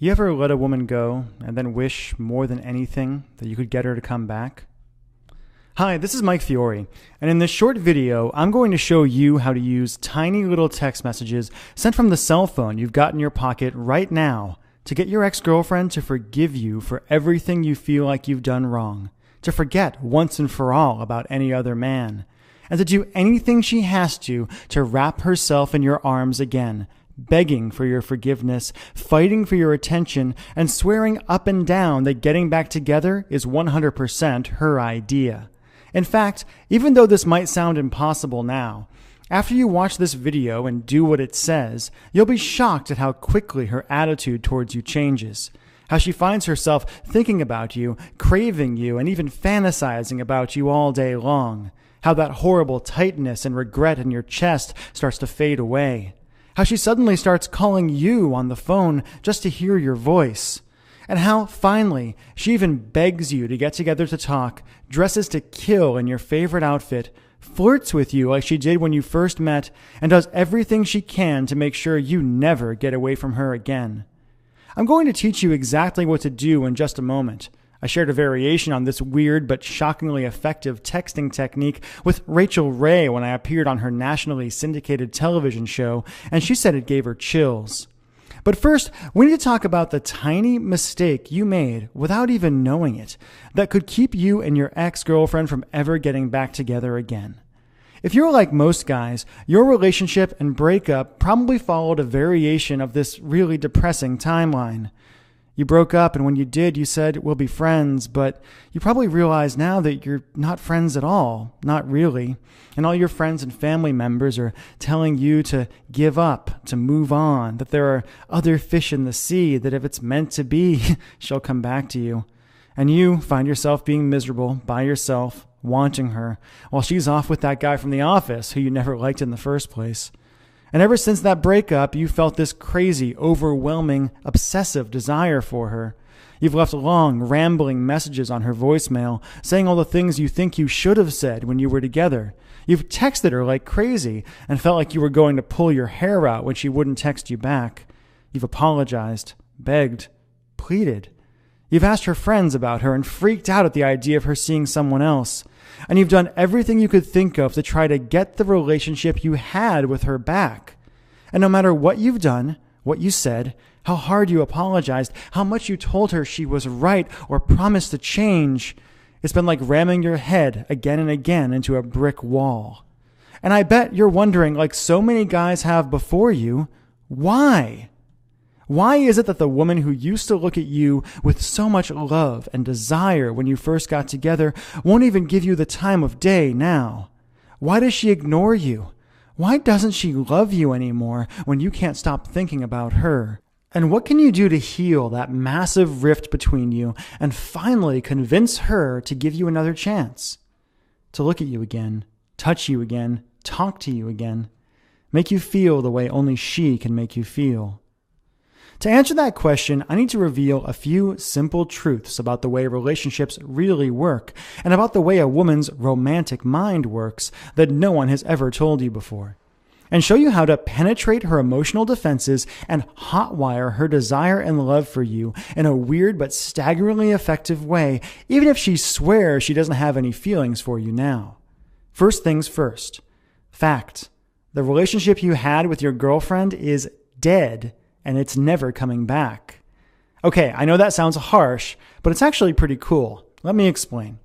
You ever let a woman go and then wish more than anything that you could get her to come back? Hi, this is Mike Fiore, and in this short video, I'm going to show you how to use tiny little text messages sent from the cell phone you've got in your pocket right now to get your ex-girlfriend to forgive you for everything you feel like you've done wrong, to forget once and for all about any other man, and to do anything she has to wrap herself in your arms again, begging for your forgiveness, fighting for your attention, and swearing up and down that getting back together is 100% her idea. In fact, even though this might sound impossible now, after you watch this video and do what it says, you'll be shocked at how quickly her attitude towards you changes, how she finds herself thinking about you, craving you, and even fantasizing about you all day long, how that horrible tightness and regret in your chest starts to fade away, how she suddenly starts calling you on the phone just to hear your voice, and how, finally, she even begs you to get together to talk, dresses to kill in your favorite outfit, flirts with you like she did when you first met, and does everything she can to make sure you never get away from her again. I'm going to teach you exactly what to do in just a moment. I shared a variation on this weird but shockingly effective texting technique with Rachel Ray when I appeared on her nationally syndicated television show, and she said it gave her chills. But first, we need to talk about the tiny mistake you made without even knowing it that could keep you and your ex-girlfriend from ever getting back together again. If you're like most guys, your relationship and breakup probably followed a variation of this really depressing timeline. You broke up, and when you did, you said, we'll be friends, but you probably realize now that you're not friends at all, not really, and all your friends and family members are telling you to give up, to move on, that there are other fish in the sea, that if it's meant to be, she'll come back to you. And you find yourself being miserable by yourself, wanting her, while she's off with that guy from the office who you never liked in the first place. And ever since that breakup, you felt this crazy, overwhelming, obsessive desire for her. You've left long, rambling messages on her voicemail, saying all the things you think you should have said when you were together. You've texted her like crazy and felt like you were going to pull your hair out when she wouldn't text you back. You've apologized, begged, pleaded. You've asked her friends about her and freaked out at the idea of her seeing someone else. And you've done everything you could think of to try to get the relationship you had with her back. And no matter what you've done, what you said, how hard you apologized, how much you told her she was right or promised to change, it's been like ramming your head again and again into a brick wall. And I bet you're wondering, like so many guys have before you, why? Why is it that the woman who used to look at you with so much love and desire when you first got together won't even give you the time of day now? Why does she ignore you? Why doesn't she love you anymore when you can't stop thinking about her? And what can you do to heal that massive rift between you and finally convince her to give you another chance? To look at you again, touch you again, talk to you again, make you feel the way only she can make you feel. To answer that question, I need to reveal a few simple truths about the way relationships really work and about the way a woman's romantic mind works that no one has ever told you before, and show you how to penetrate her emotional defenses and hotwire her desire and love for you in a weird but staggeringly effective way, even if she swears she doesn't have any feelings for you now. First things first. Fact. The relationship you had with your girlfriend is dead, and it's never coming back. Okay, I know that sounds harsh, but it's actually pretty cool. Let me explain.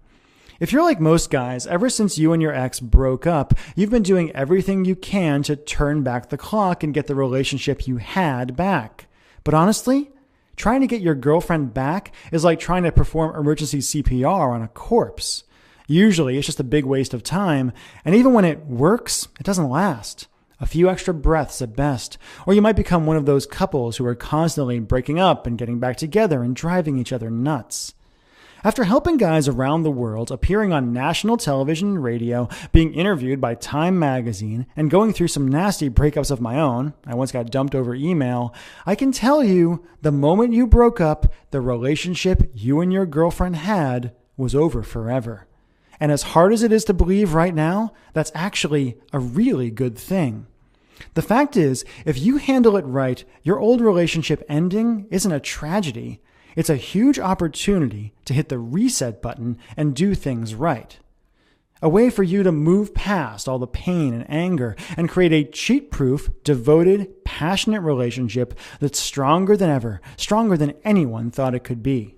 If you're like most guys, ever since you and your ex broke up, you've been doing everything you can to turn back the clock and get the relationship you had back. But honestly, trying to get your girlfriend back is like trying to perform emergency CPR on a corpse. Usually, it's just a big waste of time, and even when it works, it doesn't last. A few extra breaths at best, or you might become one of those couples who are constantly breaking up and getting back together and driving each other nuts. After helping guys around the world, appearing on national television and radio, being interviewed by Time magazine, and going through some nasty breakups of my own, I once got dumped over email, I can tell you, the moment you broke up, the relationship you and your girlfriend had was over forever. And as hard as it is to believe right now, that's actually a really good thing. The fact is, if you handle it right, your old relationship ending isn't a tragedy. It's a huge opportunity to hit the reset button and do things right. A way for you to move past all the pain and anger and create a cheat-proof, devoted, passionate relationship that's stronger than ever, stronger than anyone thought it could be.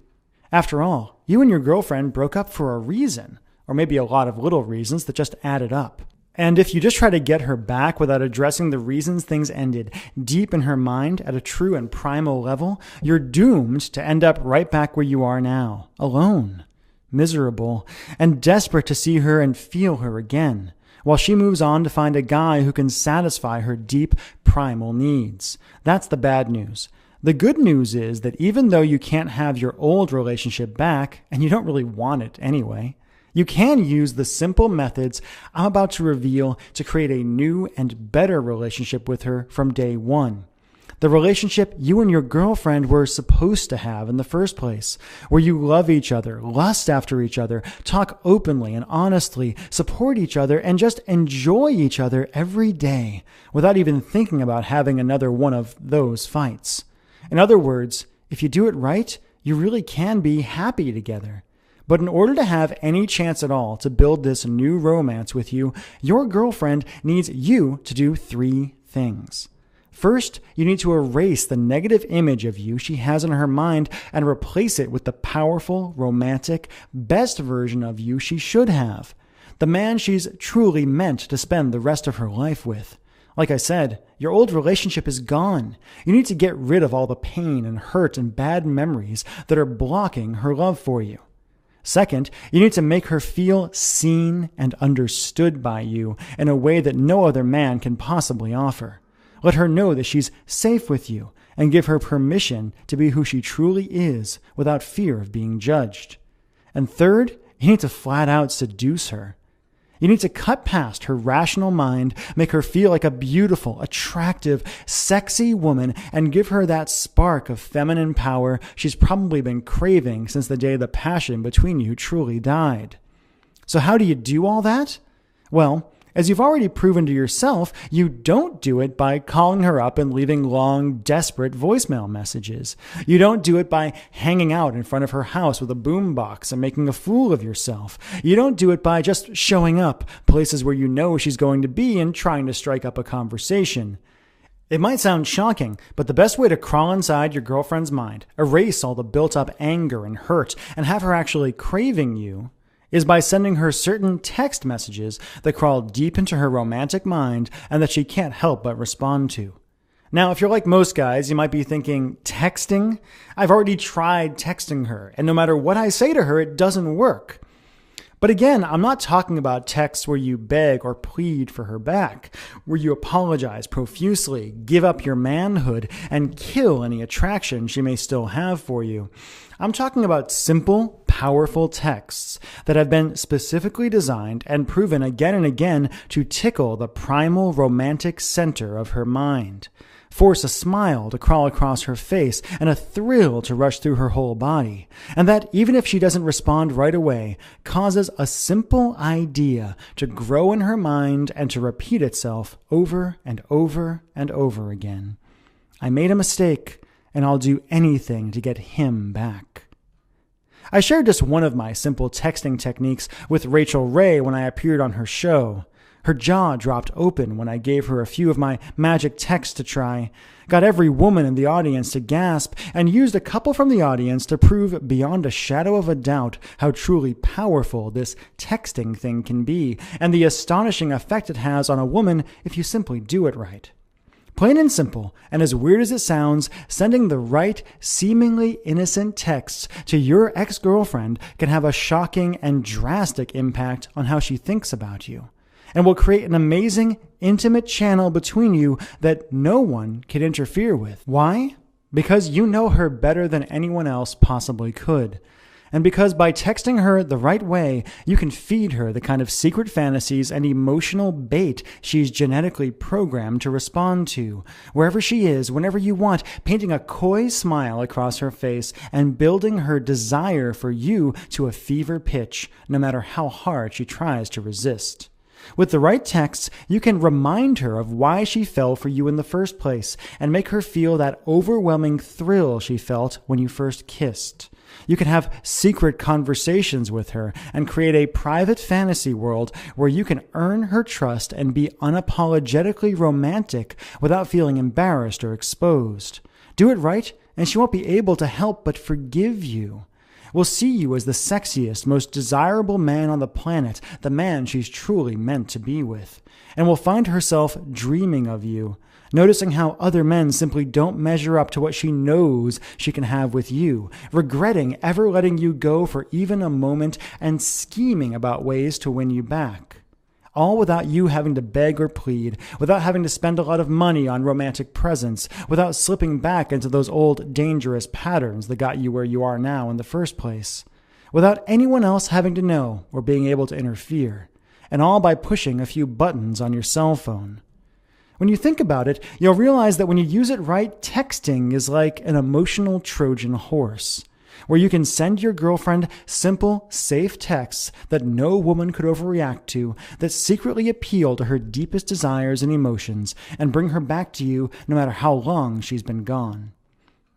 After all, you and your girlfriend broke up for a reason, or maybe a lot of little reasons that just added up. And if you just try to get her back without addressing the reasons things ended deep in her mind at a true and primal level, you're doomed to end up right back where you are now, alone, miserable, and desperate to see her and feel her again, while she moves on to find a guy who can satisfy her deep, primal needs. That's the bad news. The good news is that even though you can't have your old relationship back, and you don't really want it anyway, you can use the simple methods I'm about to reveal to create a new and better relationship with her from day one. The relationship you and your girlfriend were supposed to have in the first place, where you love each other, lust after each other, talk openly and honestly, support each other, and just enjoy each other every day without even thinking about having another one of those fights. In other words, if you do it right, you really can be happy together. But in order to have any chance at all to build this new romance with you, your girlfriend needs you to do 3 things. First, you need to erase the negative image of you she has in her mind and replace it with the powerful, romantic, best version of you she should have. The man she's truly meant to spend the rest of her life with. Like I said, your old relationship is gone. You need to get rid of all the pain and hurt and bad memories that are blocking her love for you. Second, you need to make her feel seen and understood by you in a way that no other man can possibly offer. Let her know that she's safe with you and give her permission to be who she truly is without fear of being judged. And third, you need to flat out seduce her. You need to cut past her rational mind, make her feel like a beautiful, attractive, sexy woman, and give her that spark of feminine power she's probably been craving since the day the passion between you truly died. So how do you do all that? Well, as you've already proven to yourself, you don't do it by calling her up and leaving long, desperate voicemail messages. You don't do it by hanging out in front of her house with a boombox and making a fool of yourself. You don't do it by just showing up places where you know she's going to be and trying to strike up a conversation. It might sound shocking, but the best way to crawl inside your girlfriend's mind, erase all the built-up anger and hurt, and have her actually craving you is by sending her certain text messages that crawl deep into her romantic mind and that she can't help but respond to. Now, if you're like most guys, you might be thinking, texting? I've already tried texting her, and no matter what I say to her, it doesn't work. But again, I'm not talking about texts where you beg or plead for her back, where you apologize profusely, give up your manhood, and kill any attraction she may still have for you. I'm talking about simple, powerful texts that have been specifically designed and proven again and again to tickle the primal romantic center of her mind, force a smile to crawl across her face and a thrill to rush through her whole body, and that, even if she doesn't respond right away, causes a simple idea to grow in her mind and to repeat itself over and over and over again. I made a mistake, and I'll do anything to get him back. I shared just one of my simple texting techniques with Rachel Ray when I appeared on her show. Her jaw dropped open when I gave her a few of my magic texts to try, got every woman in the audience to gasp, and used a couple from the audience to prove beyond a shadow of a doubt how truly powerful this texting thing can be, and the astonishing effect it has on a woman if you simply do it right. Plain and simple, and as weird as it sounds, sending the right, seemingly innocent texts to your ex-girlfriend can have a shocking and drastic impact on how she thinks about you, and will create an amazing, intimate channel between you that no one can interfere with. Why? Because you know her better than anyone else possibly could. And because by texting her the right way, you can feed her the kind of secret fantasies and emotional bait she's genetically programmed to respond to, wherever she is, whenever you want, painting a coy smile across her face and building her desire for you to a fever pitch, no matter how hard she tries to resist. With the right texts, you can remind her of why she fell for you in the first place and make her feel that overwhelming thrill she felt when you first kissed. You can have secret conversations with her and create a private fantasy world where you can earn her trust and be unapologetically romantic without feeling embarrassed or exposed. Do it right, and she won't be able to help but forgive you. Will see you as the sexiest, most desirable man on the planet, the man she's truly meant to be with, and will find herself dreaming of you, noticing how other men simply don't measure up to what she knows she can have with you, regretting ever letting you go for even a moment and scheming about ways to win you back. All without you having to beg or plead, without having to spend a lot of money on romantic presents, without slipping back into those old dangerous patterns that got you where you are now in the first place, without anyone else having to know or being able to interfere, and all by pushing a few buttons on your cell phone. When you think about it, you'll realize that when you use it right, texting is like an emotional Trojan horse, where you can send your girlfriend simple, safe texts that no woman could overreact to, that secretly appeal to her deepest desires and emotions, and bring her back to you no matter how long she's been gone.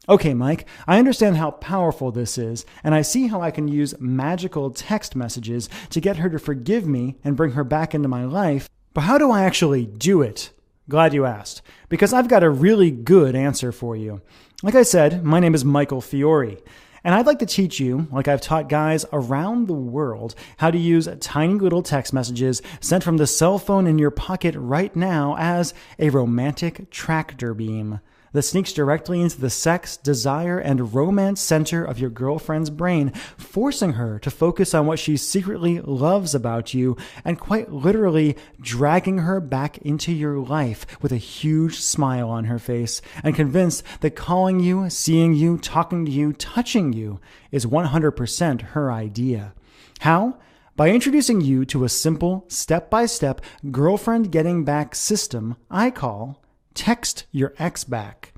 Okay, Mike, I understand how powerful this is, and I see how I can use magical text messages to get her to forgive me and bring her back into my life, but how do I actually do it? Glad you asked, because I've got a really good answer for you. Like I said, my name is Michael Fiore, and I'd like to teach you, like I've taught guys around the world, how to use tiny little text messages sent from the cell phone in your pocket right now as a romantic tractor beam that sneaks directly into the sex, desire, and romance center of your girlfriend's brain, forcing her to focus on what she secretly loves about you and quite literally dragging her back into your life with a huge smile on her face and convinced that calling you, seeing you, talking to you, touching you is 100% her idea. How? By introducing you to a simple, step-by-step girlfriend getting back system I call Text Your Ex Back.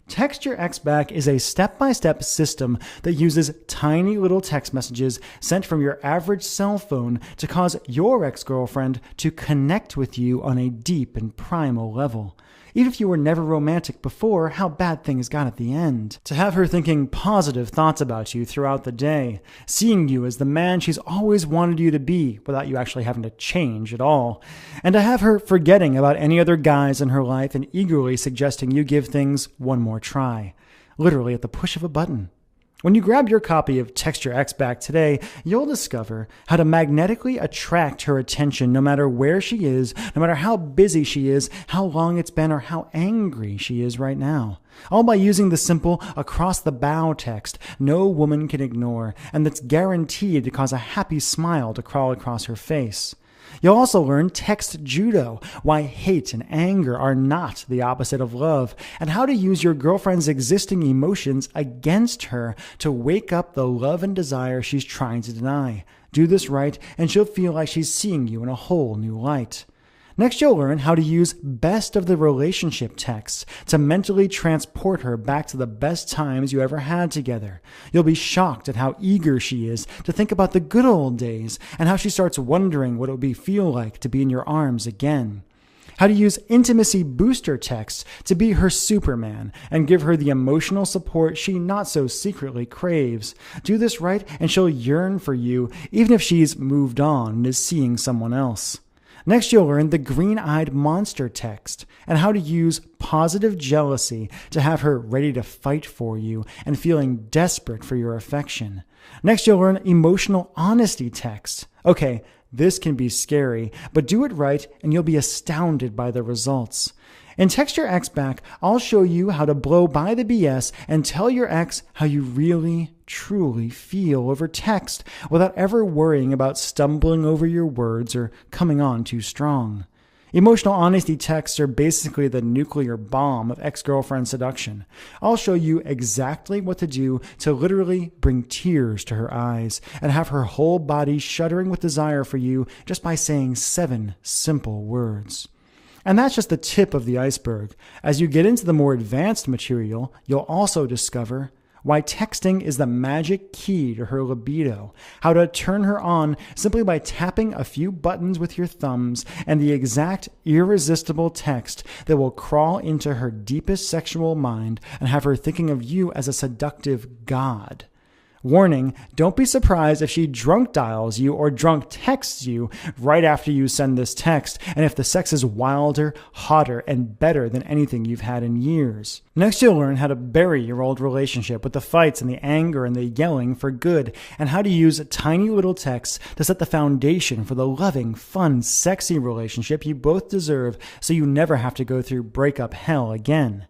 Text Your Ex Back is a step-by-step system that uses tiny little text messages sent from your average cell phone to cause your ex-girlfriend to connect with you on a deep and primal level. Even if you were never romantic before, how bad things got at the end. To have her thinking positive thoughts about you throughout the day, seeing you as the man she's always wanted you to be without you actually having to change at all, and to have her forgetting about any other guys in her life and eagerly suggesting you give things one more try, literally at the push of a button. When you grab your copy of Text Your Ex Back today, you'll discover how to magnetically attract her attention no matter where she is, no matter how busy she is, how long it's been, or how angry she is right now. All by using the simple across-the-bow text no woman can ignore, and that's guaranteed to cause a happy smile to crawl across her face. You'll also learn text judo, why hate and anger are not the opposite of love, and how to use your girlfriend's existing emotions against her to wake up the love and desire she's trying to deny. Do this right, and she'll feel like she's seeing you in a whole new light. Next, you'll learn how to use best of the relationship texts to mentally transport her back to the best times you ever had together. You'll be shocked at how eager she is to think about the good old days and how she starts wondering what it would feel like to be in your arms again. How to use intimacy booster texts to be her Superman and give her the emotional support she not so secretly craves. Do this right and she'll yearn for you even if she's moved on and is seeing someone else. Next, you'll learn the green-eyed monster text and how to use positive jealousy to have her ready to fight for you and feeling desperate for your affection. Next, you'll learn emotional honesty text. Okay, this can be scary, but do it right and you'll be astounded by the results. In Text Your Ex Back, I'll show you how to blow by the BS and tell your ex how you really, truly feel over text without ever worrying about stumbling over your words or coming on too strong. Emotional honesty texts are basically the nuclear bomb of ex-girlfriend seduction. I'll show you exactly what to do to literally bring tears to her eyes and have her whole body shuddering with desire for you just by saying 7 simple words. And that's just the tip of the iceberg. As you get into the more advanced material, you'll also discover why texting is the magic key to her libido, how to turn her on simply by tapping a few buttons with your thumbs, and the exact irresistible text that will crawl into her deepest sexual mind and have her thinking of you as a seductive god. Warning, don't be surprised if she drunk dials you or drunk texts you right after you send this text, and if the sex is wilder, hotter, and better than anything you've had in years. Next, you'll learn how to bury your old relationship with the fights and the anger and the yelling for good, and how to use tiny little texts to set the foundation for the loving, fun, sexy relationship you both deserve so you never have to go through breakup hell again.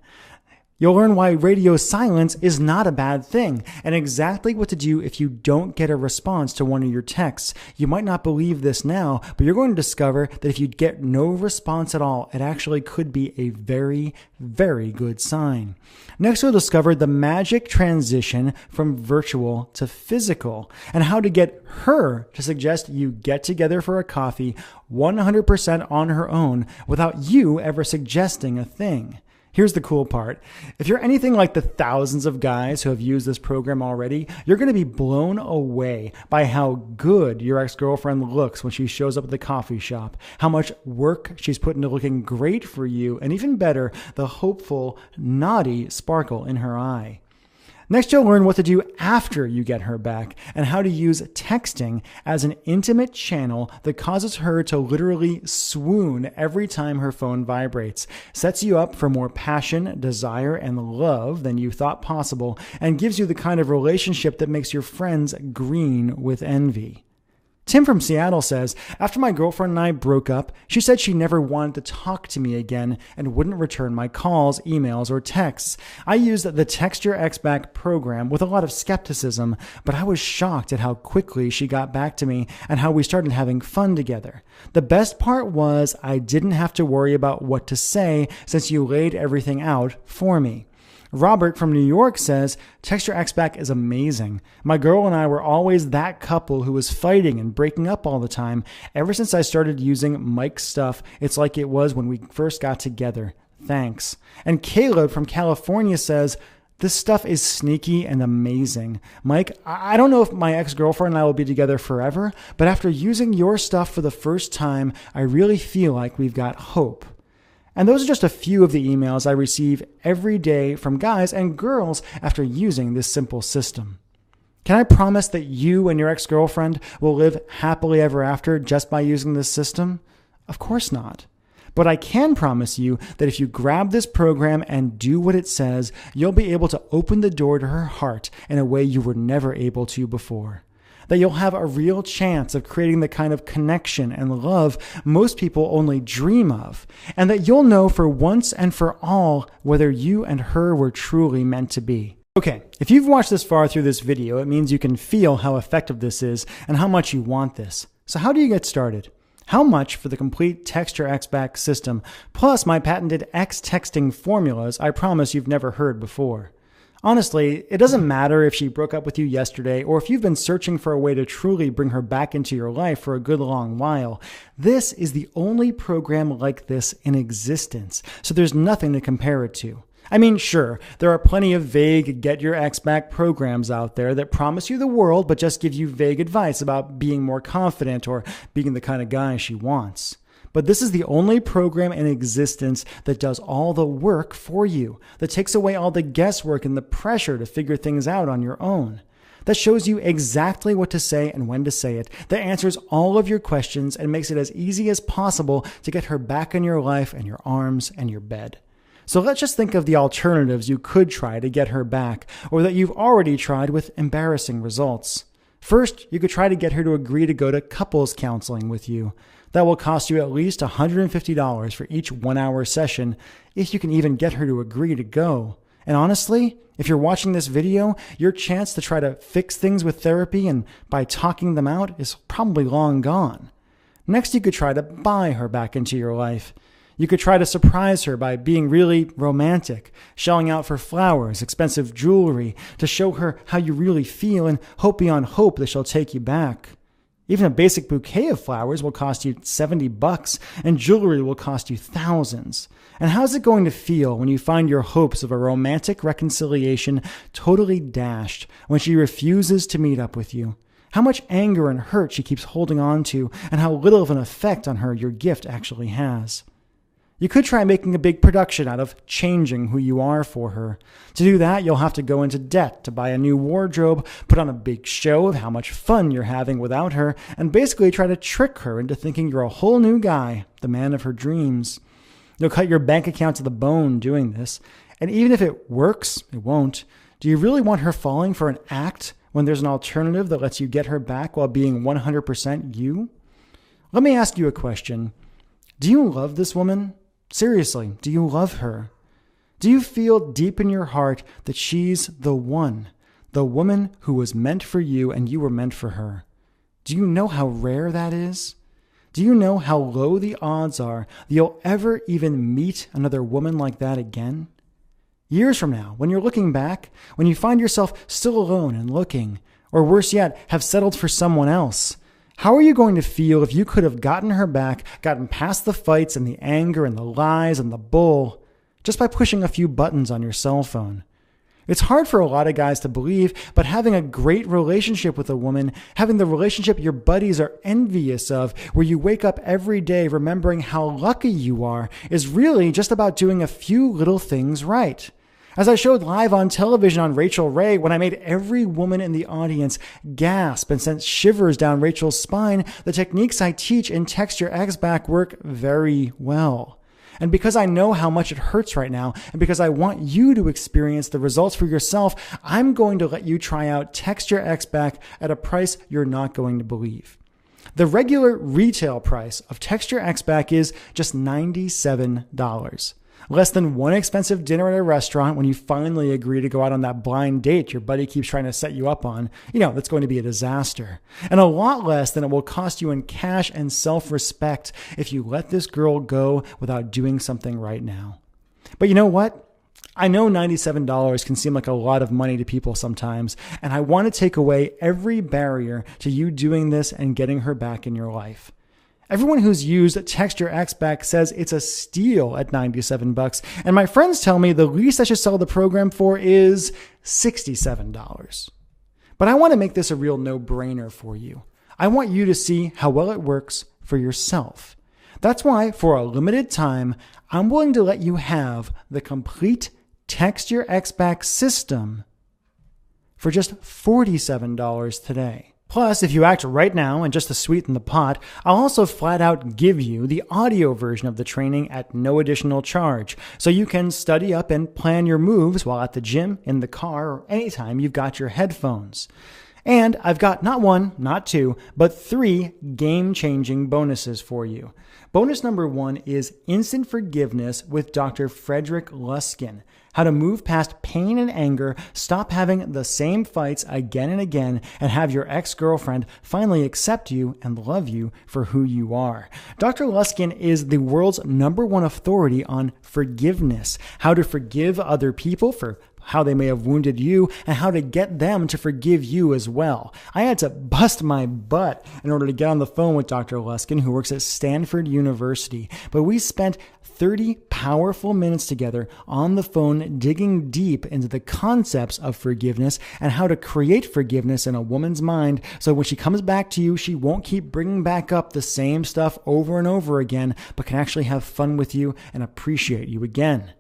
You'll learn why radio silence is not a bad thing, and exactly what to do if you don't get a response to one of your texts. You might not believe this now, but you're going to discover that if you get no response at all, it actually could be a very, very good sign. Next, you'll discover the magic transition from virtual to physical, and how to get her to suggest you get together for a coffee 100% on her own without you ever suggesting a thing. Here's the cool part. If you're anything like the thousands of guys who have used this program already, you're going to be blown away by how good your ex-girlfriend looks when she shows up at the coffee shop, how much work she's put into looking great for you, and even better, the hopeful, naughty sparkle in her eye. Next, you'll learn what to do after you get her back and how to use texting as an intimate channel that causes her to literally swoon every time her phone vibrates, sets you up for more passion, desire, and love than you thought possible, and gives you the kind of relationship that makes your friends green with envy. Tim from Seattle says, after my girlfriend and I broke up, she said she never wanted to talk to me again and wouldn't return my calls, emails, or texts. I used the Text Your Ex Back program with a lot of skepticism, but I was shocked at how quickly she got back to me and how we started having fun together. The best part was I didn't have to worry about what to say since you laid everything out for me. Robert from New York says, Text Your Ex Back is amazing. My girl and I were always that couple who was fighting and breaking up all the time. Ever since I started using Mike's stuff, it's like it was when we first got together. Thanks. And Caleb from California says, this stuff is sneaky and amazing. Mike, I don't know if my ex-girlfriend and I will be together forever, but after using your stuff for the first time, I really feel like we've got hope. And those are just a few of the emails I receive every day from guys and girls after using this simple system. Can I promise that you and your ex-girlfriend will live happily ever after just by using this system? Of course not. But I can promise you that if you grab this program and do what it says, you'll be able to open the door to her heart in a way you were never able to before. That you'll have a real chance of creating the kind of connection and love most people only dream of, and that you'll know for once and for all whether you and her were truly meant to be. Okay, if you've watched this far through this video, it means you can feel how effective this is and how much you want this. So how do you get started? How much for the complete Text Your Ex Back system, plus my patented X texting formulas I promise you've never heard before? Honestly, it doesn't matter if she broke up with you yesterday or if you've been searching for a way to truly bring her back into your life for a good long while. This is the only program like this in existence, so there's nothing to compare it to. I mean, sure, there are plenty of vague Get Your Ex Back programs out there that promise you the world but just give you vague advice about being more confident or being the kind of guy she wants. But this is the only program in existence that does all the work for you, that takes away all the guesswork and the pressure to figure things out on your own, that shows you exactly what to say and when to say it, that answers all of your questions and makes it as easy as possible to get her back in your life and your arms and your bed. So let's just think of the alternatives you could try to get her back, or that you've already tried with embarrassing results. First, you could try to get her to agree to go to couples counseling with you. That will cost you at least $150 for each 1-hour session, if you can even get her to agree to go. And honestly, if you're watching this video, your chance to try to fix things with therapy and by talking them out is probably long gone. Next, you could try to buy her back into your life. You could try to surprise her by being really romantic, shelling out for flowers, expensive jewelry, to show her how you really feel and hope beyond hope that she'll take you back. Even a basic bouquet of flowers will cost you $70, and jewelry will cost you thousands. And how's it going to feel when you find your hopes of a romantic reconciliation totally dashed when she refuses to meet up with you? How much anger and hurt she keeps holding on to, and how little of an effect on her your gift actually has. You could try making a big production out of changing who you are for her. To do that, you'll have to go into debt to buy a new wardrobe, put on a big show of how much fun you're having without her, and basically try to trick her into thinking you're a whole new guy, the man of her dreams. You'll cut your bank account to the bone doing this, and even if it works, it won't. Do you really want her falling for an act when there's an alternative that lets you get her back while being 100% you? Let me ask you a question. Do you love this woman? Seriously, do you love her? Do you feel deep in your heart that she's the one, the woman who was meant for you and you were meant for her? Do you know how rare that is? Do you know how low the odds are that you'll ever even meet another woman like that again? Years from now, when you're looking back, when you find yourself still alone and looking, or worse yet, have settled for someone else, how are you going to feel if you could have gotten her back, gotten past the fights and the anger and the lies and the bull, just by pushing a few buttons on your cell phone? It's hard for a lot of guys to believe, but having a great relationship with a woman, having the relationship your buddies are envious of, where you wake up every day remembering how lucky you are, is really just about doing a few little things right. As I showed live on television on Rachel Ray, when I made every woman in the audience gasp and sent shivers down Rachel's spine, the techniques I teach in Text Your Ex Back work very well. And because I know how much it hurts right now, and because I want you to experience the results for yourself, I'm going to let you try out Text Your Ex Back at a price you're not going to believe. The regular retail price of Text Your Ex Back is just $97. Less than one expensive dinner at a restaurant when you finally agree to go out on that blind date your buddy keeps trying to set you up on. That's going to be a disaster. And a lot less than it will cost you in cash and self-respect if you let this girl go without doing something right now. But you know what? I know $97 can seem like a lot of money to people sometimes, and I want to take away every barrier to you doing this and getting her back in your life. Everyone who's used Text Your Ex Back says it's a steal at $97, and my friends tell me the least I should sell the program for is $67. But I want to make this a real no-brainer for you. I want you to see how well it works for yourself. That's why, for a limited time, I'm willing to let you have the complete Text Your Ex Back system for just $47 today. Plus, if you act right now and just to sweeten the pot, I'll also flat out give you the audio version of the training at no additional charge, so you can study up and plan your moves while at the gym, in the car, or anytime you've got your headphones. And I've got not one, not two, but 3 game-changing bonuses for you. Bonus number 1 is Instant Forgiveness with Dr. Frederick Luskin. How to move past pain and anger, stop having the same fights again and again, and have your ex-girlfriend finally accept you and love you for who you are. Dr. Luskin is the world's #1 authority on forgiveness, how to forgive other people for how they may have wounded you, and how to get them to forgive you as well. I had to bust my butt in order to get on the phone with Dr. Luskin, who works at Stanford University. But we spent 30 powerful minutes together on the phone digging deep into the concepts of forgiveness and how to create forgiveness in a woman's mind so when she comes back to you, she won't keep bringing back up the same stuff over and over again, but can actually have fun with you and appreciate you again.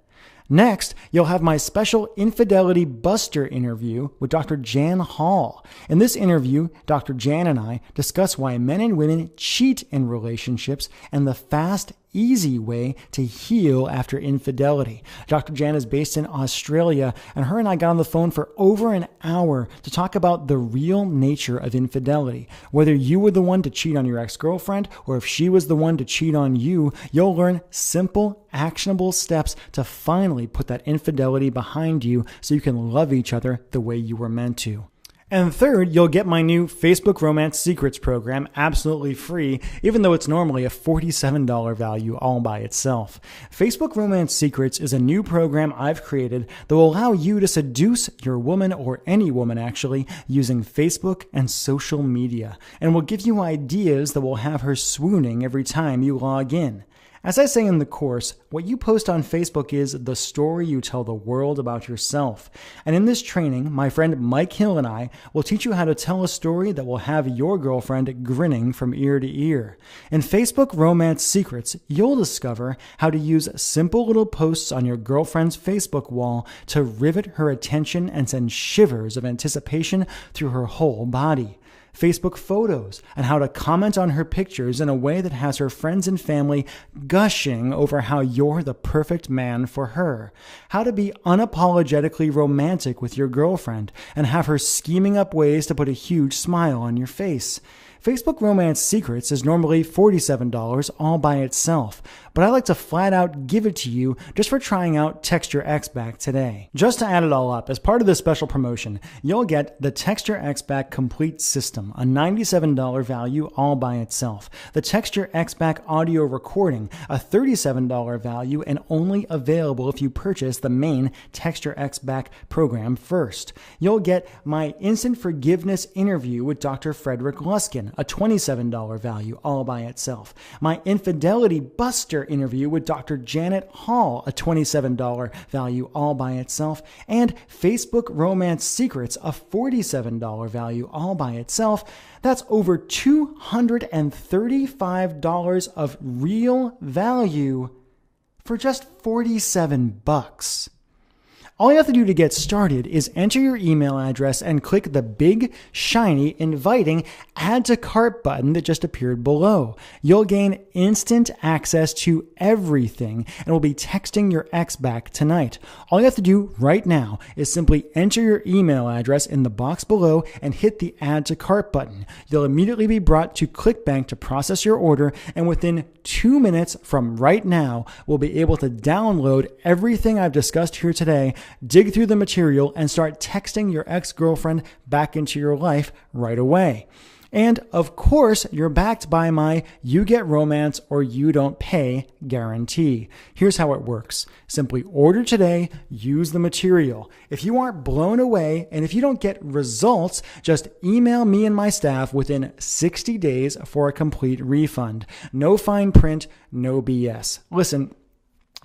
Next, you'll have my special Infidelity Buster interview with Dr. Jan Hall. In this interview, Dr. Jan and I discuss why men and women cheat in relationships and the fast, easy way to heal after infidelity. Dr. Jan is based in Australia, and her and I got on the phone for over an hour to talk about the real nature of infidelity. Whether you were the one to cheat on your ex-girlfriend or if she was the one to cheat on you, you'll learn simple, actionable steps to finally put that infidelity behind you so you can love each other the way you were meant to. And third, you'll get my new Facebook Romance Secrets program absolutely free, even though it's normally a $47 value all by itself. Facebook Romance Secrets is a new program I've created that will allow you to seduce your woman, or any woman actually, using Facebook and social media, and will give you ideas that will have her swooning every time you log in. As I say in the course, what you post on Facebook is the story you tell the world about yourself. And in this training, my friend Mike Hill and I will teach you how to tell a story that will have your girlfriend grinning from ear to ear. In Facebook Romance Secrets, you'll discover how to use simple little posts on your girlfriend's Facebook wall to rivet her attention and send shivers of anticipation through her whole body. Facebook photos, and how to comment on her pictures in a way that has her friends and family gushing over how you're the perfect man for her. How to be unapologetically romantic with your girlfriend and have her scheming up ways to put a huge smile on your face. Facebook Romance Secrets is normally $47 all by itself, but I like to flat out give it to you just for trying out Text Your Ex Back today. Just to add it all up, as part of this special promotion, you'll get the Text Your Ex Back Complete System, a $97 value all by itself. The Text Your Ex Back Audio Recording, a $37 value and only available if you purchase the main Text Your Ex Back program first. You'll get my Instant Forgiveness interview with Dr. Frederick Luskin, a $27 value all by itself. My Infidelity Buster interview with Dr. Janet Hall, a $27 value all by itself. And Facebook Romance Secrets, a $47 value all by itself. That's over $235 of real value for just 47 bucks. All you have to do to get started is enter your email address and click the big, shiny, inviting Add to Cart button that just appeared below. You'll gain instant access to everything and will be texting your ex back tonight. All you have to do right now is simply enter your email address in the box below and hit the Add to Cart button. You'll immediately be brought to ClickBank to process your order, and within 2 minutes from right now, we'll be able to download everything I've discussed here today, dig through the material, and start texting your ex-girlfriend back into your life right away. And of course, you're backed by my You Get Romance or You Don't Pay guarantee. Here's how it works. Simply order today, use the material. If you aren't blown away and if you don't get results, just email me and my staff within 60 days for a complete refund. No fine print, no BS. Listen,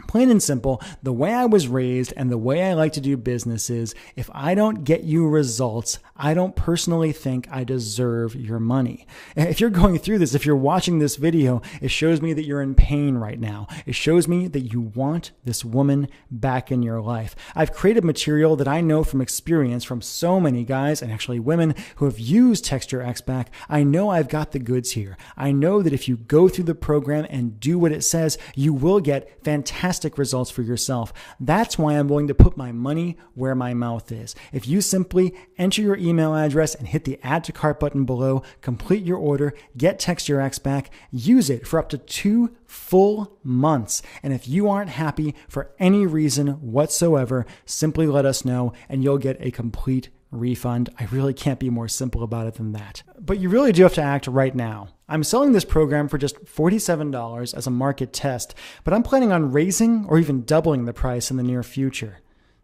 plain and simple, the way I was raised and the way I like to do business is if I don't get you results, I don't personally think I deserve your money. If you're going through this, if you're watching this video, it shows me that you're in pain right now. It shows me that you want this woman back in your life. I've created material that I know from experience from so many guys and actually women who have used Text Your Ex Back. I know I've got the goods here. I know that if you go through the program and do what it says, you will get fantastic results for yourself. That's why I'm willing to put my money where my mouth is. If you simply enter your email address and hit the Add to Cart button below, complete your order, get Text Your Ex Back, use it for up to 2 full months. And if you aren't happy for any reason whatsoever, simply let us know and you'll get a complete refund. I really can't be more simple about it than that. But you really do have to act right now. I'm selling this program for just $47 as a market test, but I'm planning on raising or even doubling the price in the near future.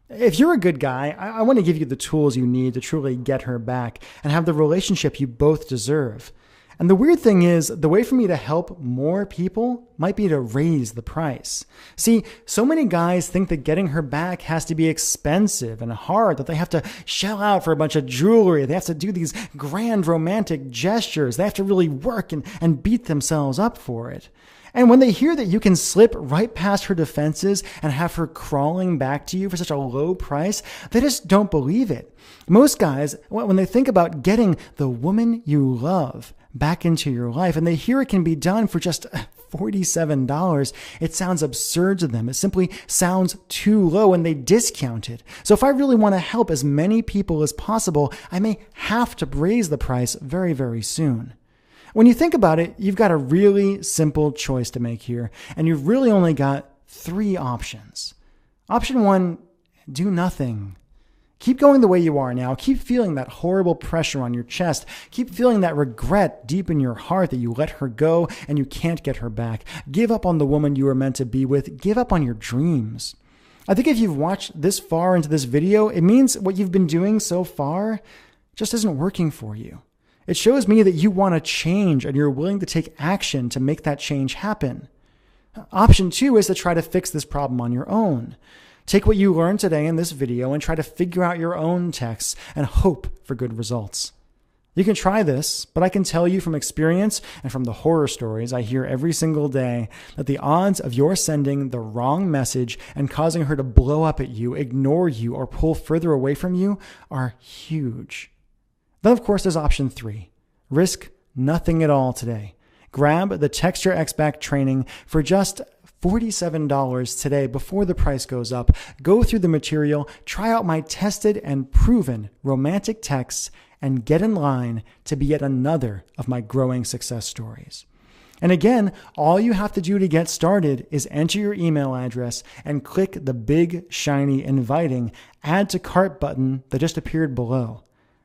If you're a good guy, I want to give you the tools you need to truly get her back and have the relationship you both deserve. And the weird thing is, the way for me to help more people might be to raise the price. See, so many guys think that getting her back has to be expensive and hard, that they have to shell out for a bunch of jewelry, they have to do these grand romantic gestures, they have to really work and beat themselves up for it. And when they hear that you can slip right past her defenses and have her crawling back to you for such a low price, they just don't believe it. Most guys, when they think about getting the woman you love back into your life and they hear it can be done for just $47, it sounds absurd to them. It simply sounds too low and they discount it. So if I really want to help as many people as possible, I may have to raise the price very, very soon. When you think about it, you've got a really simple choice to make here, and you've really only got 3 options. Option 1, do nothing. Keep going the way you are now. Keep feeling that horrible pressure on your chest. Keep feeling that regret deep in your heart that you let her go and you can't get her back. Give up on the woman you were meant to be with. Give up on your dreams. I think if you've watched this far into this video, it means what you've been doing so far just isn't working for you. It shows me that you want to change and you're willing to take action to make that change happen. Option 2 is to try to fix this problem on your own. Take what you learned today in this video and try to figure out your own texts and hope for good results. You can try this, but I can tell you from experience and from the horror stories I hear every single day that the odds of your sending the wrong message and causing her to blow up at you, ignore you, or pull further away from you are huge. Then, of course, there's option 3. Risk nothing at all today. Grab the Text Your Ex Back training for just $47 today before the price goes up. Go through the material, try out my tested and proven romantic texts, and get in line to be yet another of my growing success stories. And again, all you have to do to get started is enter your email address and click the big, shiny, inviting Add to Cart button that just appeared below.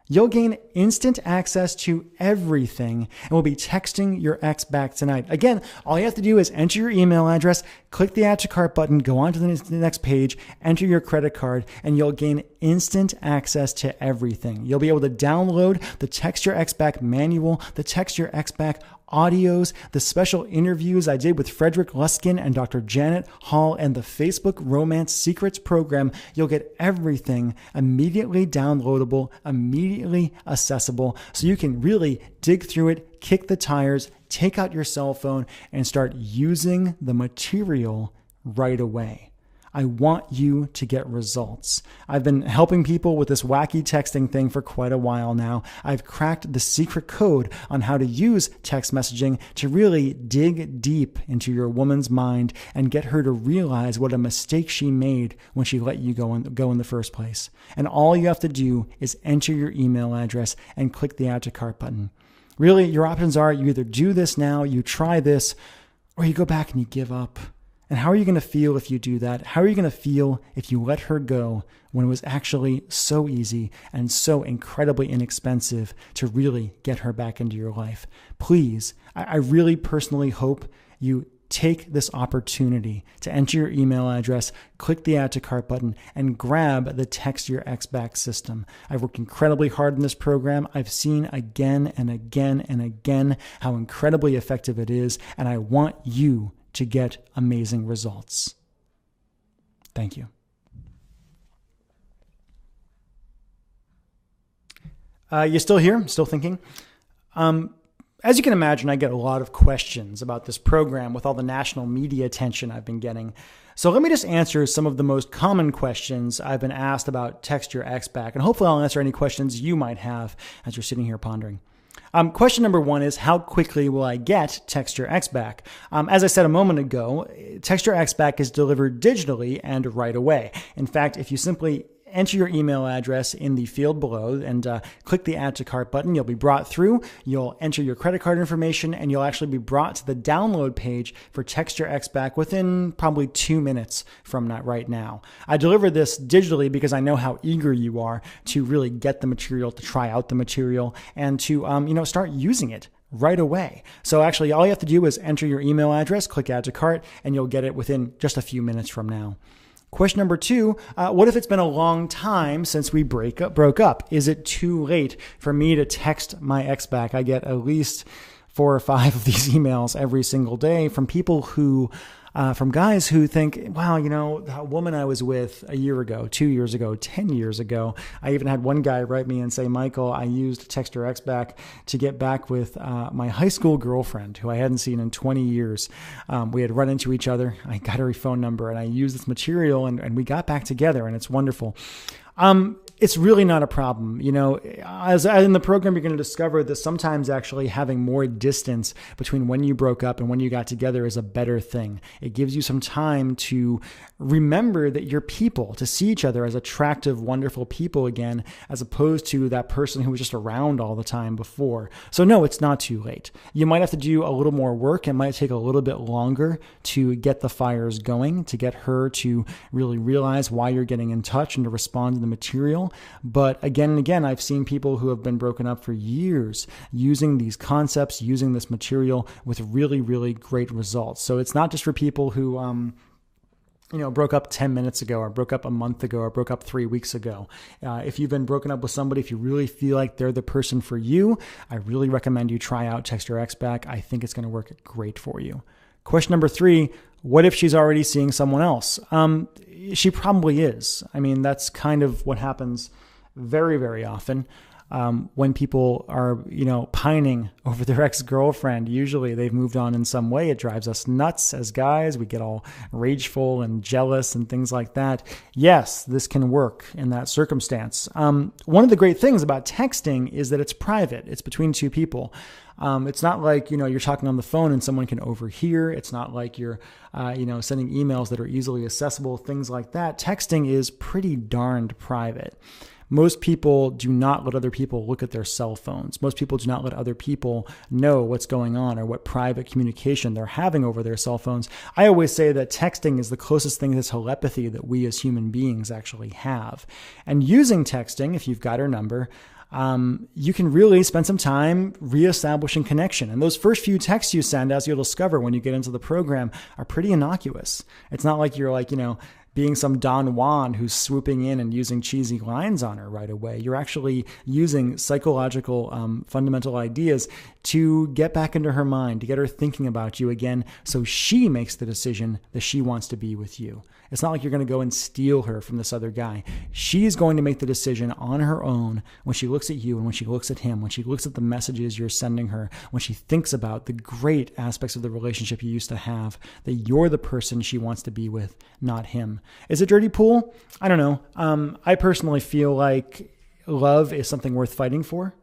You'll gain instant access to everything and will be texting your ex back tonight. Again, all you have to do is enter your email address, click the Add to Cart button, go on to the next page, enter your credit card, and you'll gain instant access to everything. You'll be able to download the Text Your Ex Back manual, the Text Your Ex Back audios, the special interviews I did with Frederick Luskin and Dr. Janet Hall, and the Facebook Romance Secrets program. You'll get everything immediately downloadable, immediately accessible, so you can really dig through it, kick the tires, take out your cell phone, and start using the material right away. I want you to get results. I've been helping people with this wacky texting thing for quite a while now. I've cracked the secret code on how to use text messaging to really dig deep into your woman's mind and get her to realize what a mistake she made when she let you go in the first place. And all you have to do is enter your email address and click the Add to Cart button. Really, your options are you either do this now, you try this, or you go back and you give up. And how are you going to feel if you do that? How are you going to feel if you let her go when it was actually so easy and so incredibly inexpensive to really get her back into your life? Please, I really personally hope you take this opportunity to enter your email address, click the Add to Cart button, and grab the Text Your Ex Back system. I've worked incredibly hard in this program. I've seen again and again and again how incredibly effective it is, and I want you to get amazing results. Thank you. You still here? Still thinking? As you can imagine, I get a lot of questions about this program with all the national media attention I've been getting. So let me just answer some of the most common questions I've been asked about Text Your Ex Back, and hopefully I'll answer any questions you might have as you're sitting here pondering. Question number 1 is, how quickly will I get Text Your Ex Back? As I said a moment ago, Text Your Ex Back is delivered digitally and right away. In fact, if you simply enter your email address in the field below and click the Add to Cart button, you'll be brought through. You'll enter your credit card information and you'll actually be brought to the download page for Text Your Ex Back within probably 2 minutes from right now. I deliver this digitally because I know how eager you are to really get the material, to try out the material, and to start using it right away. So actually, all you have to do is enter your email address, click Add to Cart, and you'll get it within just a few minutes from now. Question number 2, what if it's been a long time since we broke up? Is it too late for me to text my ex back? I get at least 4 or 5 of these emails every single day from people who, from guys who think, wow, that woman I was with a year ago, 2 years ago, 10 years ago. I even had one guy write me and say, Michael, I used Text Your Ex Back to get back with my high school girlfriend who I hadn't seen in 20 years. We had run into each other. I got her phone number and I used this material and we got back together, and it's wonderful. It's really not a problem. As in the program, you're going to discover that sometimes actually having more distance between when you broke up and when you got together is a better thing. It gives you some time to remember that you're people, to see each other as attractive, wonderful people again, as opposed to that person who was just around all the time before. So no, it's not too late. You might have to do a little more work. It might take a little bit longer to get the fires going, to get her to really realize why you're getting in touch and to respond to the material. material. But again and again, I've seen people who have been broken up for years using these concepts, using this material with really, really great results. So it's not just for people who, broke up 10 minutes ago or broke up a month ago or broke up 3 weeks ago. If you've been broken up with somebody, if you really feel like they're the person for you, I really recommend you try out Text Your Ex Back. I think it's going to work great for you. Question number 3, what if she's already seeing someone else? She probably is. I mean, that's kind of what happens very, very often. When people are, pining over their ex-girlfriend, usually they've moved on in some way. It drives us nuts as guys. We get all rageful and jealous and things like that. Yes, this can work in that circumstance. One of the great things about texting is that it's private. It's between two people. It's not like, you're talking on the phone and someone can overhear. It's not like you're, sending emails that are easily accessible, things like that. Texting is pretty darned private. Most people do not let other people look at their cell phones. Most people do not let other people know what's going on or what private communication they're having over their cell phones. I always say that texting is the closest thing to telepathy that we as human beings actually have. And using texting, if you've got her number, you can really spend some time reestablishing connection. And those first few texts you send, as you'll discover when you get into the program, are pretty innocuous. It's not like you're being some Don Juan who's swooping in and using cheesy lines on her right away. You're actually using psychological fundamental ideas to get back into her mind, to get her thinking about you again, so she makes the decision that she wants to be with you. It's not like you're going to go and steal her from this other guy. She's going to make the decision on her own when she looks at you and when she looks at him, when she looks at the messages you're sending her, when she thinks about the great aspects of the relationship you used to have, that you're the person she wants to be with, not him. Is it dirty pool? I don't know. I personally feel like love is something worth fighting for.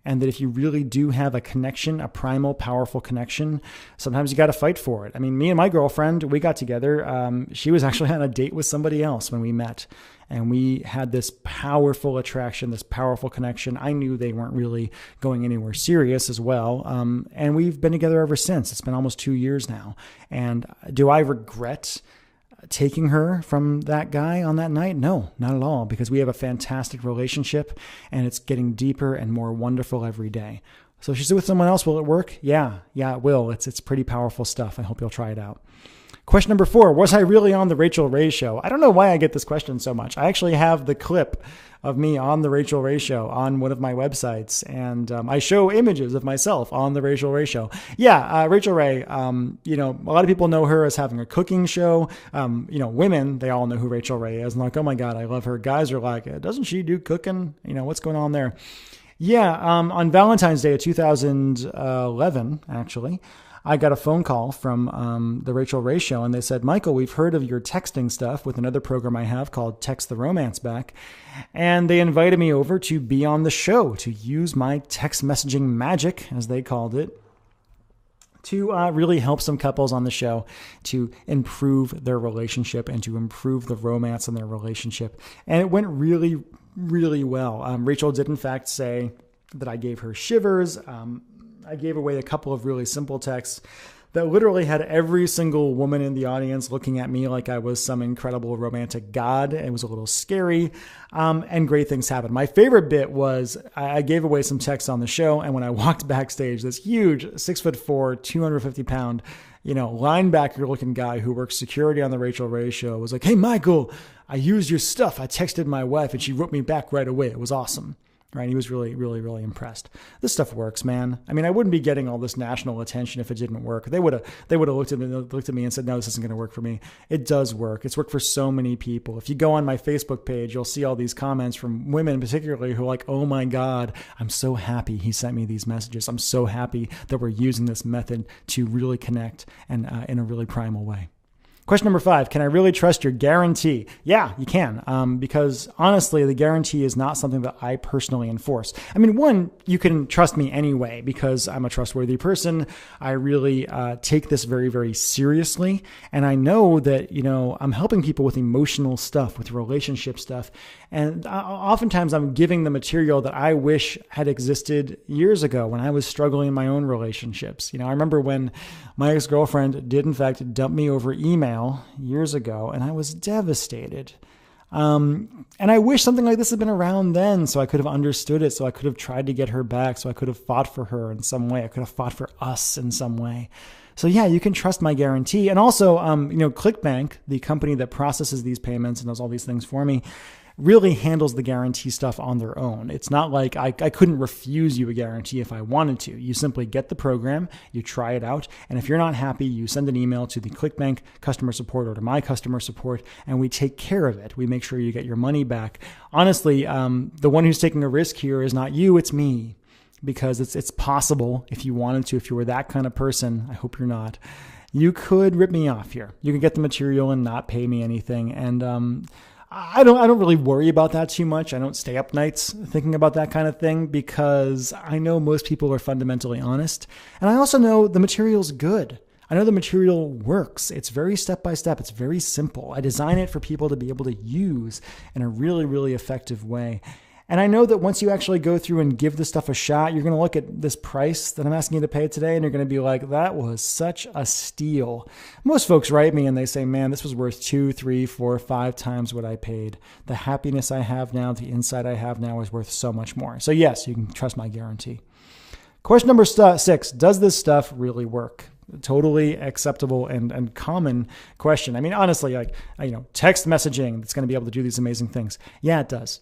And that if you really do have a connection, a primal, powerful connection, sometimes you got to fight for it. I mean, me and my girlfriend, we got together. She was actually on a date with somebody else when we met. And we had this powerful attraction, this powerful connection. I knew they weren't really going anywhere serious as well. And we've been together ever since. It's been almost 2 years now. And do I regret taking her from that guy on that night? No, not at all, because we have a fantastic relationship and it's getting deeper and more wonderful every day. So if she's with someone else, will it work? Yeah, it will. It's pretty powerful stuff. I hope you'll try it out. Question number 4, was I really on the Rachael Ray Show? I don't know why I get this question so much. I actually have the clip of me on the Rachael Ray Show on one of my websites, and I show images of myself on the Rachael Ray Show. Yeah, Rachael Ray, a lot of people know her as having a cooking show. Women, they all know who Rachael Ray is, and like, oh my God, I love her. Guys are like, doesn't she do cooking? What's going on there? Yeah, on Valentine's Day of 2011, actually, I got a phone call from the Rachael Ray Show, and they said, Michael, we've heard of your texting stuff with another program I have called Text the Romance Back, and they invited me over to be on the show, to use my text messaging magic, as they called it, to really help some couples on the show to improve their relationship and to improve the romance in their relationship. And it went really, really well. Rachael did, in fact, say that I gave her shivers. I gave away a couple of really simple texts that literally had every single woman in the audience looking at me like I was some incredible romantic god. It was a little scary, and great things happened. My favorite bit was I gave away some texts on the show, and when I walked backstage, this huge 6'4", 250-pound, linebacker-looking guy who works security on the Rachael Ray Show was like, "Hey, Michael, I used your stuff. I texted my wife, and she wrote me back right away. It was awesome." Right? He was really, really, really impressed. This stuff works, man. I mean, I wouldn't be getting all this national attention if it didn't work. They would have looked at me and said, "No, this isn't going to work for me." It does work. It's worked for so many people. If you go on my Facebook page, you'll see all these comments from women, particularly, who are like, "Oh my God, I'm so happy he sent me these messages. I'm so happy that we're using this method to really connect and in a really primal way." Question number 5, can I really trust your guarantee? Yeah, you can, because honestly, the guarantee is not something that I personally enforce. I mean, one, you can trust me anyway because I'm a trustworthy person. I really take this very, very seriously. And I know that, I'm helping people with emotional stuff, with relationship stuff. And oftentimes I'm giving the material that I wish had existed years ago when I was struggling in my own relationships. I remember when my ex-girlfriend did, in fact, dump me over email years ago, and I was devastated. And I wish something like this had been around then so I could have understood it, so I could have tried to get her back, so I could have fought for her in some way. I could have fought for us in some way. So yeah, you can trust my guarantee. And also, ClickBank, the company that processes these payments and does all these things for me, really handles the guarantee stuff on their own. It's not like I couldn't refuse you a guarantee if I wanted to. You simply get the program, you try it out, and if you're not happy, you send an email to the ClickBank customer support or to my customer support, and we take care of it. We make sure you get your money back. Honestly, the one who's taking a risk here is not you, it's me. Because it's possible, if you wanted to, if you were that kind of person, I hope you're not, you could rip me off here. You can get the material and not pay me anything. And I don't really worry about that too much. I don't stay up nights thinking about that kind of thing because I know most people are fundamentally honest. And I also know the material's good. I know the material works. It's very step-by-step. It's very simple. I design it for people to be able to use in a really, really effective way. And I know that once you actually go through and give this stuff a shot, you're going to look at this price that I'm asking you to pay today, and you're going to be like, that was such a steal. Most folks write me and they say, man, this was worth 2, 3, 4, 5 times what I paid. The happiness I have now, the insight I have now is worth so much more. So yes, you can trust my guarantee. Question number 6, does this stuff really work? Totally acceptable and common question. I mean, honestly, text messaging that's going to be able to do these amazing things. Yeah, it does.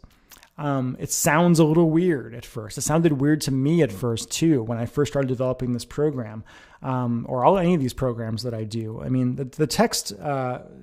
It sounds a little weird at first. It sounded weird to me at first too, when I first started developing this program, or any of these programs that I do. I mean, the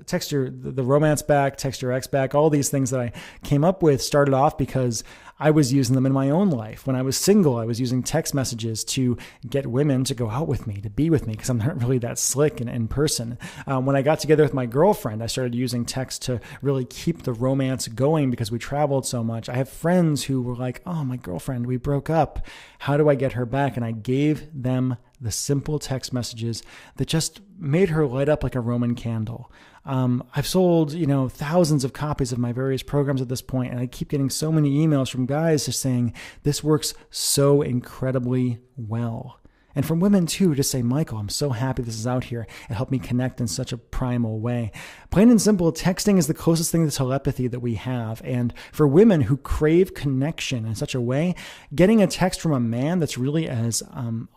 the romance back, text your ex back, all these things that I came up with started off because I was using them in my own life. When I was single, I was using text messages to get women to go out with me, to be with me, because I'm not really that slick in person. When I got together with my girlfriend, I started using text to really keep the romance going because we traveled so much. I have friends who were like, oh, my girlfriend, we broke up. How do I get her back? And I gave them the simple text messages that just made her light up like a Roman candle. I've sold, thousands of copies of my various programs at this point, and I keep getting so many emails from guys just saying, this works so incredibly well. And from women too, to say, Michael, I'm so happy this is out here. It helped me connect in such a primal way. Plain and simple, texting is the closest thing to telepathy that we have. And for women who crave connection in such a way, getting a text from a man that's really as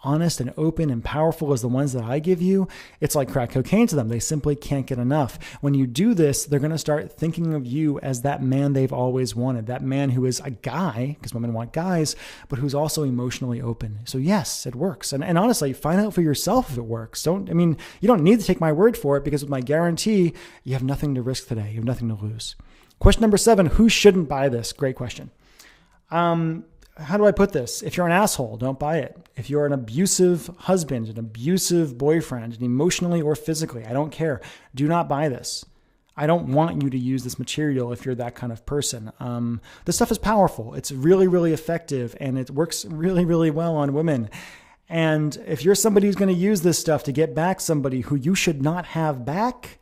honest and open and powerful as the ones that I give you, it's like crack cocaine to them. They simply can't get enough. When you do this, they're going to start thinking of you as that man they've always wanted, that man who is a guy, because women want guys, but who's also emotionally open. So yes, it works. And honestly, find out for yourself if it works. You don't need to take my word for it, because with my guarantee, you have nothing to risk today. You have nothing to lose. Question number 7, who shouldn't buy this? Great question. How do I put this? If you're an asshole, don't buy it. If you're an abusive husband, an abusive boyfriend, emotionally or physically, I don't care. Do not buy this. I don't want you to use this material if you're that kind of person. This stuff is powerful. It's really, really effective, and it works really, really well on women. And if you're somebody who's going to use this stuff to get back somebody who you should not have back,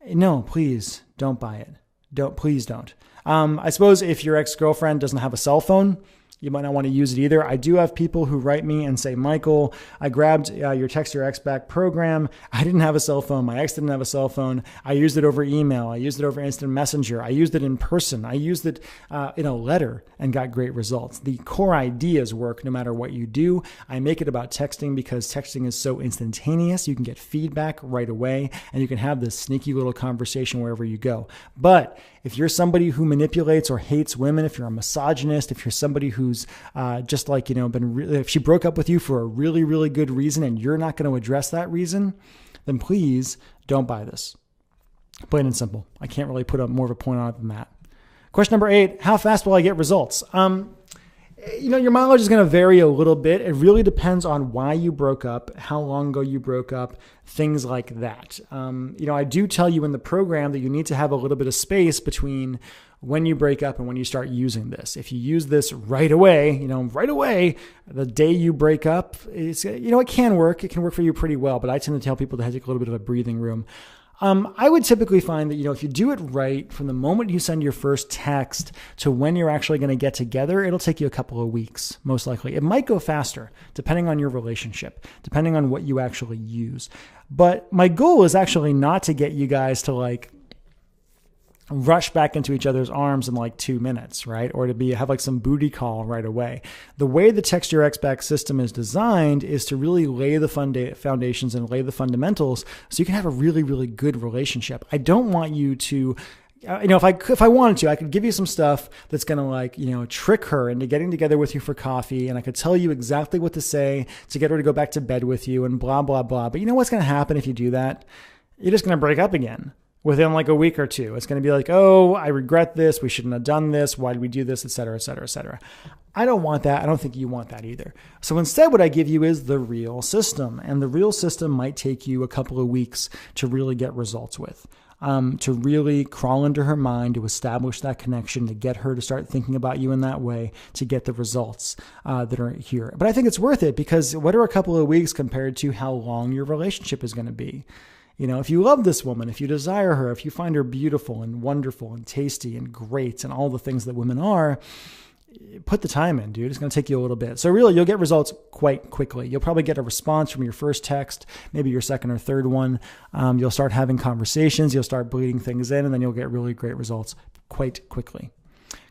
no, please don't buy it. Please don't. I suppose if your ex-girlfriend doesn't have a cell phone, you might not want to use it either. I do have people who write me and say, Michael, I grabbed your Text Your Ex Back program. I didn't have a cell phone. My ex didn't have a cell phone. I used it over email. I used it over instant messenger. I used it in person. I used it in a letter and got great results. The core ideas work no matter what you do. I make it about texting because texting is so instantaneous. You can get feedback right away, and you can have this sneaky little conversation wherever you go. But if you're somebody who manipulates or hates women, if you're a misogynist, if you're somebody who's just like, if she broke up with you for a really, really good reason and you're not going to address that reason, then please don't buy this. Plain and simple. I can't really put up more of a point on it than that. Question number 8, how fast will I get results? Your mileage is going to vary a little bit. It really depends on why you broke up, how long ago you broke up, things like that. I do tell you in the program that you need to have a little bit of space between when you break up and when you start using this. If you use this right away, the day you break up, it can work. It can work for you pretty well, but I tend to tell people to take a little bit of a breathing room. I would typically find that, if you do it right from the moment you send your first text to when you're actually going to get together, it'll take you a couple of weeks, most likely. It might go faster, depending on your relationship, depending on what you actually use. But my goal is actually not to get you guys to rush back into each other's arms in like 2 minutes, right? Or to have like some booty call right away. The way the Text Your Ex Back system is designed is to really lay the foundations and lay the fundamentals so you can have a really, really good relationship. I don't want you to, if I wanted to, I could give you some stuff that's going to trick her into getting together with you for coffee. And I could tell you exactly what to say to get her to go back to bed with you and blah, blah, blah. But you know what's going to happen if you do that? You're just going to break up again. Within like a week or two, it's going to be like, oh, I regret this. We shouldn't have done this. Why did we do this? Et cetera, et cetera, et cetera. I don't want that. I don't think you want that either. So instead, what I give you is the real system. And the real system might take you a couple of weeks to really get results with, to really crawl into her mind, to establish that connection, to get her to start thinking about you in that way, to get the results that are here. But I think it's worth it because what are a couple of weeks compared to how long your relationship is going to be? If you love this woman, if you desire her, if you find her beautiful and wonderful and tasty and great and all the things that women are, put the time in, dude. It's going to take you a little bit. So really, you'll get results quite quickly. You'll probably get a response from your first text, maybe your second or third one. You'll start having conversations. You'll start bleeding things in, and then you'll get really great results quite quickly.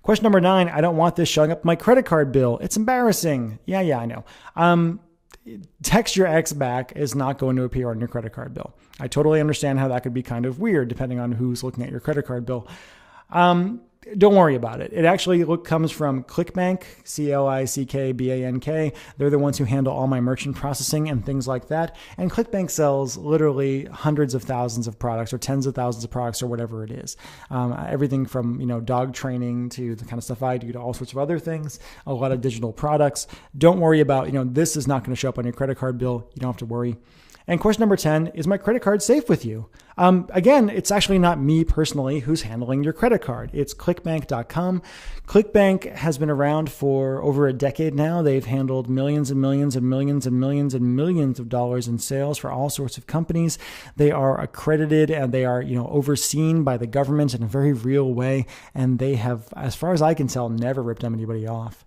Question number 9, I don't want this showing up my credit card bill. It's embarrassing. Yeah, I know. Text Your Ex Back is not going to appear on your credit card bill. I totally understand how that could be kind of weird depending on who's looking at your credit card bill. Don't worry about it. It actually comes from ClickBank, ClickBank. They're the ones who handle all my merchant processing and things like that. And ClickBank sells literally hundreds of thousands of products or tens of thousands of products or whatever it is. Everything from, dog training to the kind of stuff I do to all sorts of other things, a lot of digital products. Don't worry about, this is not going to show up on your credit card bill. You don't have to worry. And question number 10, is my credit card safe with you? Again, it's actually not me personally who's handling your credit card. It's clickbank.com. ClickBank has been around for over a decade now. They've handled millions and millions and millions and millions and millions of dollars in sales for all sorts of companies. They are accredited and they are, overseen by the government in a very real way. And they have, as far as I can tell, never ripped anybody off.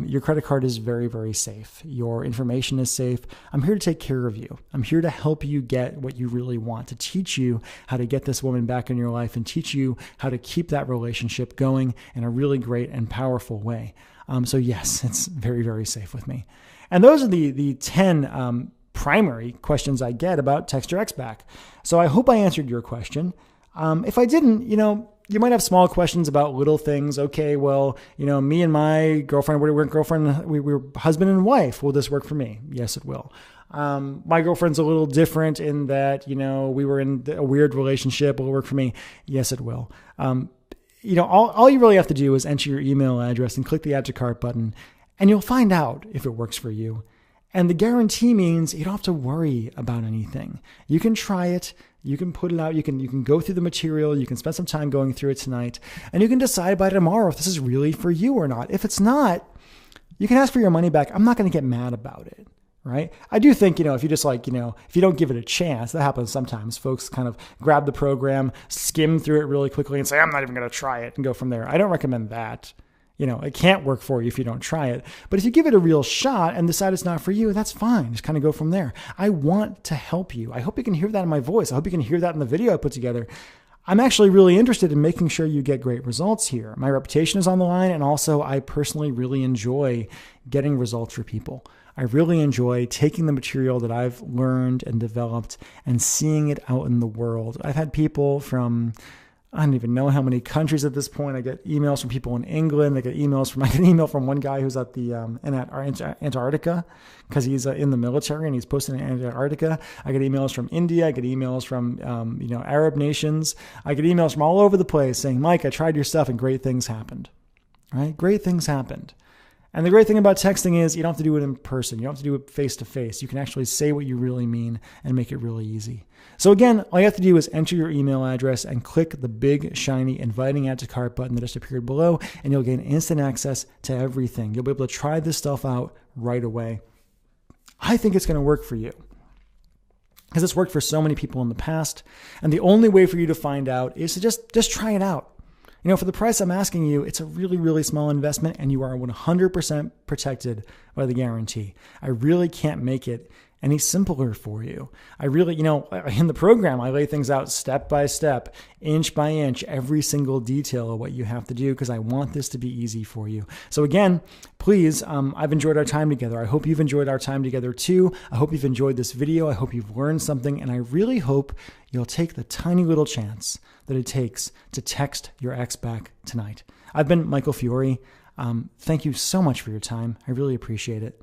Your credit card is very, very safe. Your information is safe. I'm here to take care of you. I'm here to help you get what you really want, to teach you how to get this woman back in your life and teach you how to keep that relationship going in a really great and powerful way. So yes, it's very, very safe with me. And those are the 10 primary questions I get about Text Your Ex Back. So I hope I answered your question. If I didn't, you might have small questions about little things. Okay, well, me and my girlfriend, we were husband and wife. Will this work for me? Yes, it will. My girlfriend's a little different in that, we were in a weird relationship. Will it work for me? Yes, it will. All you really have to do is enter your email address and click the Add to Cart button, and you'll find out if it works for you. And the guarantee means you don't have to worry about anything. You can try it. You can put it out. You can go through the material. You can spend some time going through it tonight, and you can decide by tomorrow if this is really for you or not. If it's not, you can ask for your money back. I'm not going to get mad about it, right? I do think, if you just if you don't give it a chance, that happens sometimes. Folks kind of grab the program, skim through it really quickly and say, I'm not even going to try it and go from there. I don't recommend that. It can't work for you if you don't try it. But if you give it a real shot and decide it's not for you, that's fine. Just kind of go from there. I want to help you. I hope you can hear that in my voice. I hope you can hear that in the video I put together. I'm actually really interested in making sure you get great results here. My reputation is on the line, and also I personally really enjoy getting results for people. I really enjoy taking the material that I've learned and developed and seeing it out in the world. I've had people from I don't even know how many countries at this point. I get emails from people in England. I get email from one guy who's at the Antarctica because he's in the military and he's posted in Antarctica. I get emails from India. I get emails from Arab nations. I get emails from all over the place saying, Mike, I tried your stuff and great things happened. Right? Great things happened. And the great thing about texting is you don't have to do it in person. You don't have to do it face to face. You can actually say what you really mean and make it really easy. So again, all you have to do is enter your email address and click the big, shiny, inviting add to cart button that just appeared below, and you'll gain instant access to everything. You'll be able to try this stuff out right away. I think it's going to work for you because it's worked for so many people in the past. And the only way for you to find out is to just try it out. For the price I'm asking you, it's a really, really small investment and you are 100% protected by the guarantee. I really can't make it any simpler for you. I really, in the program, I lay things out step by step, inch by inch, every single detail of what you have to do because I want this to be easy for you. So again, please, I've enjoyed our time together. I hope you've enjoyed our time together too. I hope you've enjoyed this video. I hope you've learned something, and I really hope you'll take the tiny little chance that it takes to text your ex back tonight. I've been Michael Fiore. Thank you so much for your time. I really appreciate it.